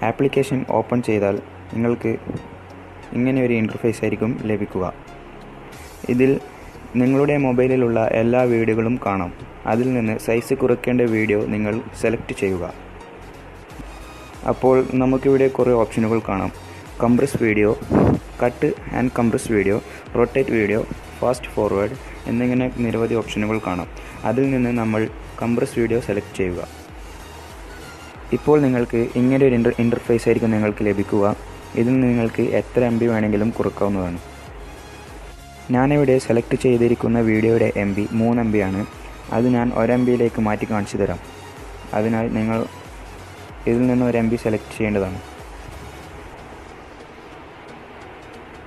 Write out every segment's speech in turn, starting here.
Application open ചെയ്താൽ നിങ്ങൾക്ക് ഇങ്ങനെ ഒരു ഇൻ്റർഫേസ് ആയിരിക്കും ലഭിക്കുക. ഇതിൽ നിങ്ങളുടെ മൊബൈലിലുള്ള എല്ലാ വീഡിയോകളും കാണാം. അതിൽ നിന്ന് സൈസ് കുറയ്ക്കേണ്ട വീഡിയോ നിങ്ങൾ സെലക്ട് ചെയ്യുക. അപ്പോൾ നമുക്കിവിടെ കുറേ ഓപ്ഷനുകൾ കാണാം. Compress video, cut and compress video, rotate video, fast forward എന്നിങ്ങനെ നിരവധി ഓപ്ഷനുകൾ കാണാം. അതിൽ നിന്ന് നമ്മൾ കംപ്രസ് വീഡിയോ സെലക്ട് ചെയ്യുക. ഇപ്പോൾ നിങ്ങൾക്ക് ഇങ്ങനെ ഒരു ഇൻ്റർഫേസ് ആയിരിക്കും നിങ്ങൾക്ക് ലഭിക്കുക. ഇതിൽ നിങ്ങൾക്ക് എത്ര MB വേണമെങ്കിലും കുറക്കാവുന്നതാണ്. ഞാനിവിടെ സെലക്ട് ചെയ്തിരിക്കുന്ന വീഡിയോയുടെ MB 3 MB ആണ്. അത് ഞാൻ 1 MBയിലേക്ക് മാറ്റി കാണിച്ചു തരാം. അതിനായി നിങ്ങൾ ഇതിൽ നിന്ന് 1 MB സെലക്ട് ചെയ്യേണ്ടതാണ്.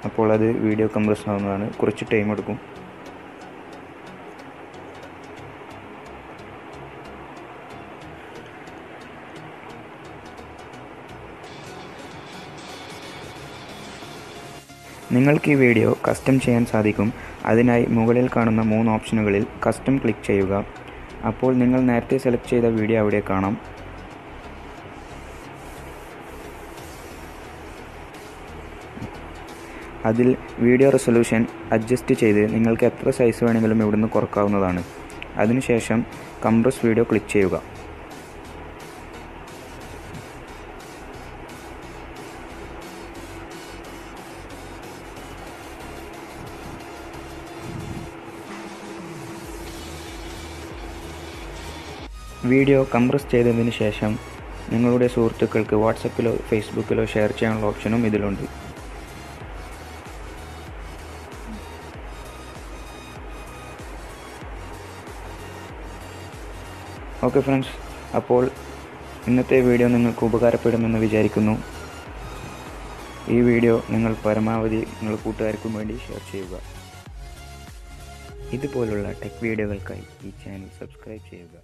അപ്പോൾ അത് വീഡിയോ കംപ്രസ് ആവുന്നതാണ്. കുറച്ച് ടൈം എടുക്കും. നിങ്ങൾക്ക് ഈ വീഡിയോ കസ്റ്റം ചെയ്യാൻ സാധിക്കും. അതിനായി മുകളിൽ കാണുന്ന 3 ഓപ്ഷനുകളിൽ കസ്റ്റം ക്ലിക്ക് ചെയ്യുക. അപ്പോൾ നിങ്ങൾ നേരത്തെ സെലക്ട് ചെയ്ത വീഡിയോ അവിടെ കാണാം. അതിൽ വീഡിയോ റെസൊല്യൂഷൻ അഡ്ജസ്റ്റ് ചെയ്ത് നിങ്ങൾക്ക് എത്ര സൈസ് വേണമെങ്കിലും ഇവിടുന്ന് കുറക്കാവുന്നതാണ്. അതിനുശേഷം കംപ്രസ് വീഡിയോ ക്ലിക്ക് ചെയ്യുക. വീഡിയോ കംപ്രസ് ചെയ്തതിന് ശേഷം നിങ്ങളുടെ സുഹൃത്തുക്കൾക്ക് വാട്സപ്പിലോ ഫേസ്ബുക്കിലോ ഷെയർ ചെയ്യാനുള്ള ഓപ്ഷനും ഇതിലുണ്ട്. ഓക്കെ ഫ്രണ്ട്സ്, അപ്പോൾ ഇന്നത്തെ വീഡിയോ നിങ്ങൾക്ക് ഉപകാരപ്പെടുമെന്ന് വിചാരിക്കുന്നു. ഈ വീഡിയോ നിങ്ങൾ പരമാവധി നിങ്ങളുടെ കൂട്ടുകാർക്കും വേണ്ടി ഷെയർ ചെയ്യുക. ഇതുപോലുള്ള ടെക് വീഡിയോകൾക്കായി ഈ ചാനൽ സബ്സ്ക്രൈബ് ചെയ്യുക.